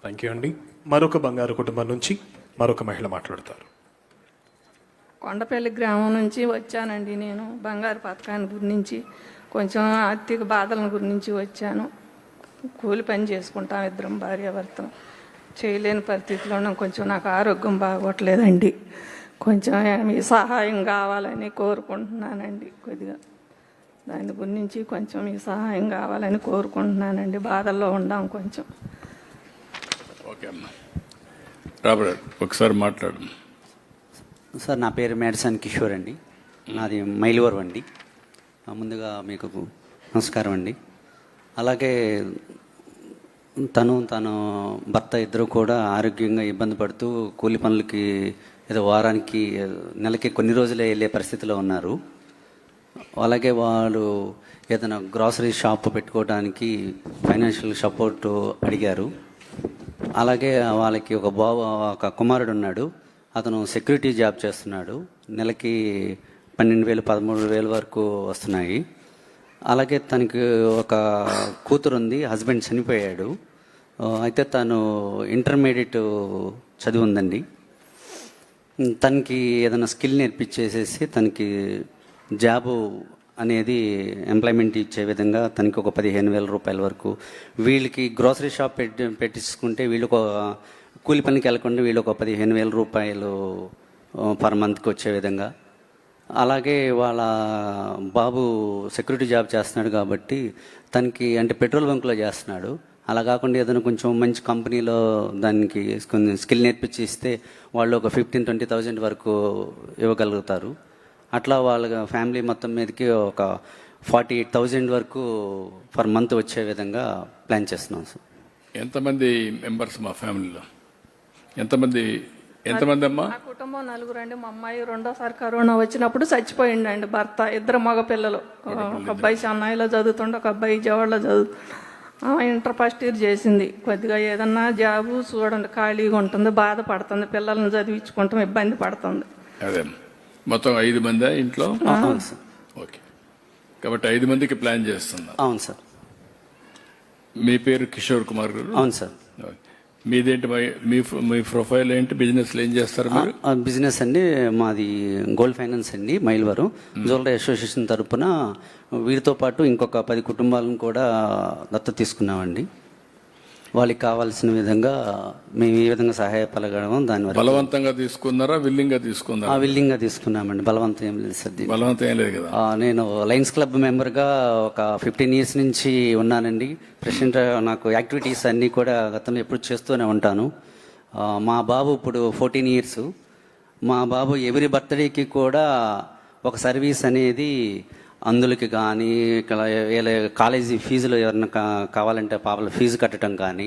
Thank you అండి. మరొక బంగారు కుటుంబం నుంచి మరొక మహిళ మాట్లాడతారు. కొండపల్లి గ్రామం నుంచి వచ్చానండి. నేను బంగారు పథకాన్ని గురించి కొంచెం ఆర్థిక బాధల గురించి వచ్చాను. కూలి పని చేసుకుంటాం, ఇద్దరం భార్యాభర్తం. చేయలేని పరిస్థితిలో ఉన్నాం. కొంచెం నాకు ఆరోగ్యం బాగోట్లేదండి. కొంచెం మీ సహాయం కావాలని కోరుకుంటున్నానండి. కొద్దిగా దాని గురించి కొంచెం మీ సహాయం కావాలని కోరుకుంటున్నానండి. బాధల్లో ఉన్నాం కొంచెం. ఓకే అమ్మా, రాబర్ట్ ఒకసారి మాట్లాడు. సార్, నా పేరు మేడసాని కిషోర్ అండి. నాది మైలవరం అండి. ముందుగా మీకు నమస్కారం అండి. అలాగే తన భర్త ఇద్దరు కూడా ఆరోగ్యంగా ఇబ్బంది పడుతూ కూలి పనులకి ఏదో వారానికి నెలకి కొన్ని రోజులే వెళ్ళే పరిస్థితిలో ఉన్నారు. అలాగే వాళ్ళు ఏదైనా గ్రాసరీ షాప్ పెట్టుకోవడానికి ఫైనాన్షియల్ సపోర్ట్ అడిగారు. అలాగే వాళ్ళకి ఒక కుమారుడు ఉన్నాడు. అతను సెక్యూరిటీ జాబ్ చేస్తున్నాడు. నెలకి 12,000 13,000 వరకు వస్తున్నాయి. అలాగే తనకి ఒక కూతురు ఉంది. హస్బెండ్ చనిపోయాడు. అయితే తను ఇంటర్మీడియట్ చదివి ఉందండి. తనకి ఏదైనా స్కిల్ నేర్పించేసేసి తనకి జాబు అనేది ఎంప్లాయ్మెంట్ ఇచ్చే విధంగా తనకి ఒక 15,000 రూపాయల వరకు, వీళ్ళకి గ్రోసరీ షాప్ పెట్టించుకుంటే వీళ్ళు ఒక కూలి పనికి వెళ్ళకుండా వీళ్ళు ఒక 15,000 రూపాయలు పర్ మంత్కి వచ్చే విధంగా. అలాగే వాళ్ళ బాబు సెక్యూరిటీ జాబ్ చేస్తున్నాడు కాబట్టి తనకి అంటే పెట్రోల్ బంక్లో చేస్తున్నాడు. అలా కాకుండా ఏదైనా కొంచెం మంచి కంపెనీలో దానికి కొన్ని స్కిల్ నేర్పించి ఇస్తే వాళ్ళు ఒక 15,000-20,000 వరకు ఇవ్వగలుగుతారు. అట్లా వాళ్ళ ఫ్యామిలీ మొత్తం మీదకి ఒక 48,000 వరకు పర్ మంత్ వచ్చే విధంగా ప్లాన్ చేస్తున్నాం సార్. ఎంతమంది మెంబర్స్ మా ఫ్యామిలీలో? ఎంతమంది అమ్మా? నా కుటుంబం 4 అండి. మా అమ్మాయి రెండోసారి కరోనా వచ్చినప్పుడు చచ్చిపోయిండండి భర్త. 2 మగ పిల్లలు. ఒక అబ్బాయి చెన్నైలో చదువుతుండే, ఒక అబ్బాయి విజయవాడలో చదువుతుండే. ఇంటర్ ఫస్ట్ ఇయర్ చేసింది. కొద్దిగా ఏదన్నా జాబు చూడండి, ఖాళీగా ఉంటుంది, బాధపడుతుంది, పిల్లల్ని చదివించుకుంటాం, ఇబ్బంది పడుతుంది. అదే మొత్తం 5 మంది ఇంట్లో? అవును సార్. ఓకే, కాబట్టి 5 మందికి ప్లాన్ చేస్తున్నా. అవును సార్. మీ పేరు కిషోర్ కుమార్ గారు? అవును సార్. మీదేంటి? మీ ప్రొఫైల్ ఏంటి? బిజినెస్లో ఏం చేస్తారు మీరు? బిజినెస్ అండి మాది గోల్డ్ ఫైనాన్స్ అండి. మైలవరం జ్యువెలరీ అసోసియేషన్ తరఫున వీరితో పాటు ఇంకొక 10 కుటుంబాలను కూడా దత్తత తీసుకున్నామండి. వాళ్ళకి కావాల్సిన విధంగా మేము ఈ విధంగా సహాయపడగలము. దానివల్ల బలవంతంగా తీసుకున్నారా, విల్లింగ్గా తీసుకున్నారా? విల్లింగ్గా తీసుకున్నామండి. బలవంతం ఏం లేదు సార్. బలవంతం ఏం లేదు కదా. నేను లయన్స్ క్లబ్ మెంబర్గా ఒక 15 ఇయర్స్ నుంచి ఉన్నానండి. ప్రెసిడెంట్. నాకు యాక్టివిటీస్ అన్నీ కూడా గతంలో ఎప్పుడు చేస్తూనే ఉంటాను. మా బాబు ఇప్పుడు 14 ఇయర్స్. మా బాబు ఎవ్రీ బర్త్డేకి కూడా ఒక సర్వీస్ అనేది అందులకి కానీ, ఇక్కడ కాలేజీ ఫీజులు ఎవరైనా కావాలంటే పాపల ఫీజు కట్టడం కానీ,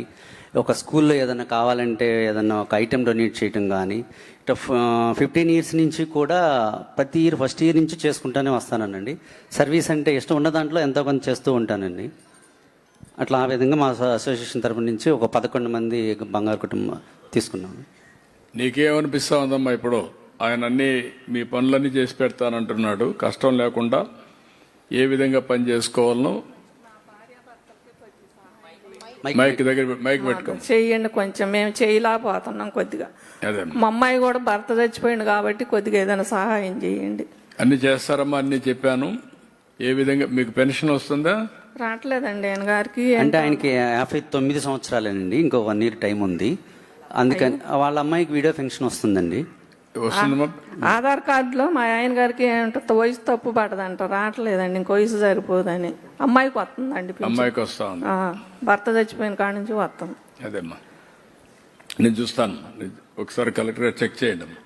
ఒక స్కూల్లో ఏదైనా కావాలంటే ఏదైనా ఒక ఐటెం డొనేట్ చేయటం కానీ, ఇట్లా 15 ఇయర్స్ నుంచి కూడా ప్రతి ఇయర్ ఫస్ట్ ఇయర్ నుంచి చేసుకుంటూనే వస్తానండి. సర్వీస్ అంటే ఇష్టం ఉన్న దాంట్లో ఎంతో కొంత చేస్తూ ఉంటానండి. అట్లా ఆ విధంగా మా అసోసియేషన్ తరపు నుంచి ఒక 11 మంది బంగారు కుటుంబం తీసుకున్నాము. నీకేమనిపిస్తా ఉందమ్మా ఇప్పుడు? ఆయన అన్ని మీ పనులన్నీ చేసి పెడతానంటున్నాడు. కష్టం లేకుండా ఏ విధంగా పని చేసుకోవాలనో మైక్ పెట్టుకో చెయ్యండి. కొంచెం మేము చేయలేకపోతున్నాం కొద్దిగా. మా అమ్మాయి కూడా భర్త చచ్చిపోయింది కాబట్టి కొద్దిగా ఏదైనా సహాయం చేయండి. అన్ని చేస్తారమ్మా, అన్ని చెప్పాను. ఏ విధంగా మీకు పెన్షన్ వస్తుందా? రావట్లేదండి ఆయన గారికి. అంటే ఆయనకి 59 సంవత్సరాలేనండి. ఇంకో 1 ఇయర్ టైం ఉంది. అందుకని వాళ్ళ అమ్మాయికి వీడియో పెన్షన్ వస్తుందండి. ఆధార్ కార్డులో మా ఆయన గారికి ఏంటో వయసు తప్పు పడదంట, రావట్లేదండి. ఇంకో వయసు సరిపోదని. అమ్మాయికి వస్తుందండి. అమ్మాయికి వస్తా ఉంది. భర్త చచ్చిపోయిన కాడ నుంచి వస్తుంది. అదేమ్మా, నేను చూస్తాను. ఒకసారి కలెక్టర్ చెక్ చేయండి.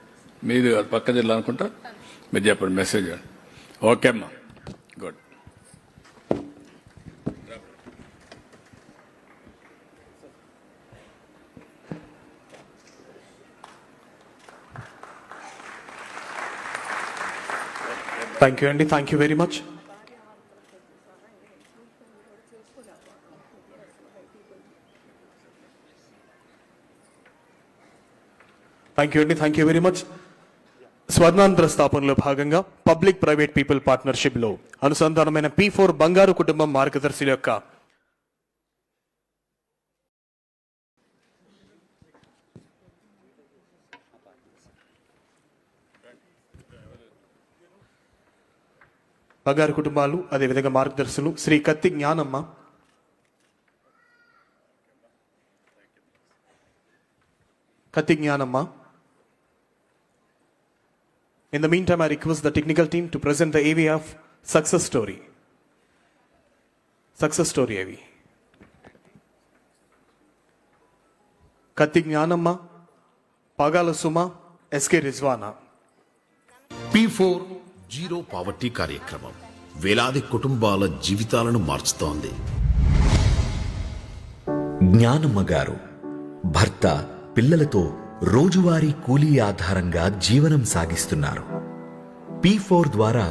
మీది పక్క జిల్లా అనుకుంటా. మీరు చెప్పండి, మెసేజ్. ఓకే అమ్మా, గుడ్. థ్యాంక్ యూ అండి. Thank you very much. Thank you అండి. Thank you very much. Swarnandhra స్థాపనలో భాగంగా పబ్లిక్ ప్రైవేట్ పీపుల్ పార్ట్నర్షిప్లో అనుసంధానమైన P4 బంగారు కుటుంబం మార్గదర్శుల యొక్క బంగారు కుటుంబాలు అదేవిధంగా మార్గదర్శులు శ్రీ కత్తి Gnanamma, In the meantime, I request the technical team to present the AV of success story. Success story AV. Katti Jnanamma, Pagala Suma, SK Rizwana. P4 zero poverty కార్యక్రమం వేలాది కుటుంబాల జీవితాలను మార్చుతోంది. జ్ఞానమ్మ గారు భర్త పిల్లలతో రోజువారీ కూలీ ఆధారంగా జీవనం సాగిస్తున్నారు. P4 ద్వారా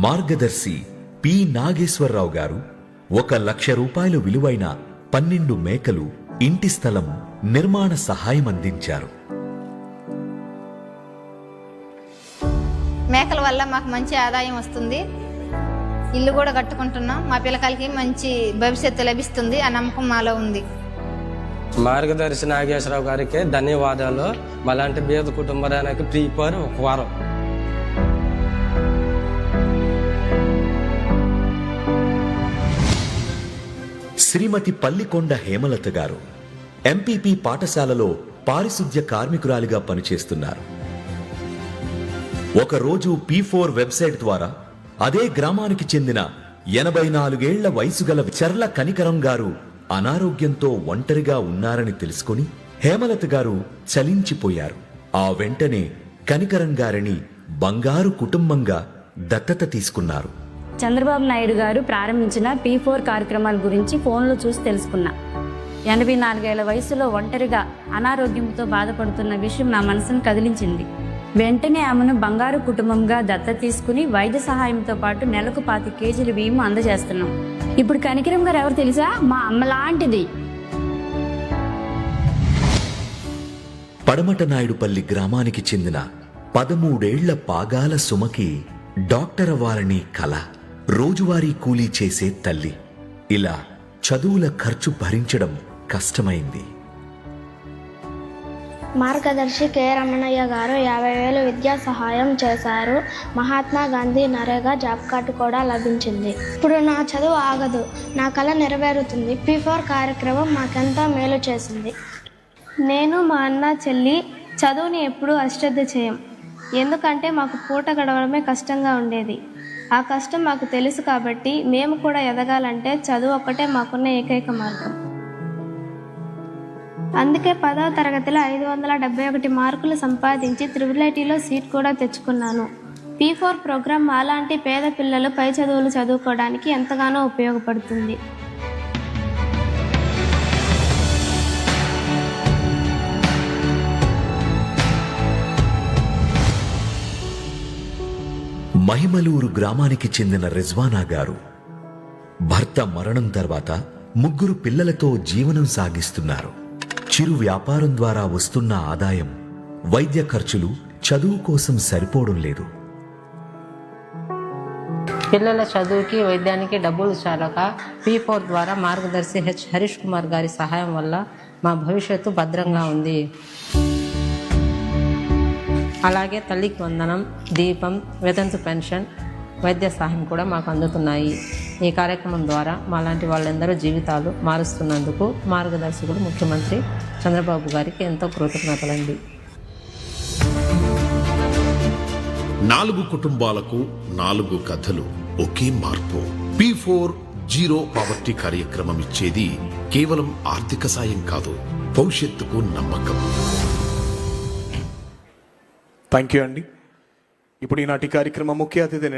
మార్గదర్శి పి నాగేశ్వరరావు గారు 1,00,000 రూపాయలు విలువైన 12 మేకలు, ఇంటి స్థలం నిర్మాణ సహాయం అందించారు. మేకల వల్ల మాకు మంచి ఆదాయం వస్తుంది. ఇల్లు కూడా కట్టుకుంటున్నాం. మా పిల్లకాయలకి మంచి భవిష్యత్తు లభిస్తుంది. ఆ నమ్మకం మాలో ఉంది. మార్గదర్శి నాగేశ్వరరావు గారికి ధన్యవాదాలు. అలాంటి పేద కుటుంబానికి P4 ఒక వారం. శ్రీమతి పల్లికొండ హేమలత గారు MPP పాఠశాలలో పారిశుద్ధ్య కార్మికురాలిగా పనిచేస్తున్నారు. ఒకరోజు P4 వెబ్సైట్ ద్వారా అదే గ్రామానికి చెందిన 84 ఏళ్ల వయసు గల చర్ల కనికరం గారు అనారోగ్యంతో ఒంటరిగా ఉన్నారని తెలుసుకుని హేమలత గారు చలించిపోయారు. ఆ వెంటనే కనికరం గారిని బంగారు కుటుంబంగా దత్తత తీసుకున్నారు. చంద్రబాబు నాయుడు గారు ప్రారంభించిన P4 కార్యక్రమాల గురించి ఫోన్లో చూసి తెలుసుకున్నా. 84 ఏళ్ల వయసులో ఒంటరిగా అనారోగ్యంతో బాధపడుతున్న విషయం నా మనసును కదిలించింది. వెంటనే ఆమెను బంగారు కుటుంబంగా దత్తత తీసుకుని వైద్య సహాయంతో పాటు నెలకు 25 కేజీల బియ్యం అందజేస్తున్నాం. ఇప్పుడు కనికరం గారు ఎవరు తెలుసా? మా అమ్మ లాంటిది. పడమట నాయుడుపల్లి గ్రామానికి చెందిన 13 ఏళ్ల పాగాల సుమకి డాక్టర్ అవ్వాలని కల. రోజువారీ కూలీ చేసే తల్లి. ఇలా చదువుల ఖర్చు భరించడం కష్టమైంది. మార్గదర్శి కె రమణయ్య గారు 50,000 విద్యా సహాయం చేశారు. మహాత్మా గాంధీ నరేగా జాబ్ కార్డు కూడా లభించింది. ఇప్పుడు నా చదువు ఆగదు, నా కళ నెరవేరుతుంది. P4 కార్యక్రమం మాకెంతో మేలు చేసింది. నేను మా అన్న చెల్లి చదువుని ఎప్పుడూ అశ్రద్ధ చేయం. ఎందుకంటే మాకు పూట గడవడమే కష్టంగా ఉండేది. ఆ కష్టం మాకు తెలుసు కాబట్టి మేము కూడా ఎదగాలంటే చదువు ఒక్కటే మాకున్న ఏకైక మార్గం. అందుకే 10వ తరగతిలో 571 మార్కులు సంపాదించి IIITలో సీట్ కూడా తెచ్చుకున్నాను. P4 ప్రోగ్రాం మాలాంటి పేద పిల్లలు పై చదువులు చదువుకోవడానికి ఎంతగానో ఉపయోగపడుతుంది. మహిమలూరు గ్రామానికి చెందిన రిజ్వానా గారు భర్త మరణం తర్వాత 3 పిల్లలతో జీవనం సాగిస్తున్నారు. చిరు వ్యాపారం ద్వారా వస్తున్న ఆదాయం వైద్య ఖర్చులు, చదువు కోసం సరిపోవడం లేదు. పిల్లల చదువుకి వైద్యానికి డబ్బులు చాలక P4 ద్వారా మార్గదర్శి హరీష్ కుమార్ గారి సహాయం వల్ల మా భవిష్యత్తు భద్రంగా ఉంది. అలాగే తల్లికి వందనం, దీపం, వితంతు పెన్షన్, వైద్య సహాయం కూడా మాకు అందుతున్నాయి. ఈ కార్యక్రమం ద్వారా మాలాంటి వాళ్ళందరూ జీవితాలు మారుస్తున్నందుకు మార్గదర్శకుడు ముఖ్యమంత్రి చంద్రబాబు గారికి ఎంతో కృతజ్ఞతలండి. 4 కుటుంబాలకు 4 కథలు, ఒకే మార్పు. P4 జీరో పావర్టీ కార్యక్రమం ఇచ్చేది కేవలం ఆర్థిక సాయం కాదు, భవిష్యత్తుకు నమ్మకం. థ్యాంక్ యూ అండి. ఇప్పుడు ఈనాటి కార్యక్రమం ముఖ్య అతిథి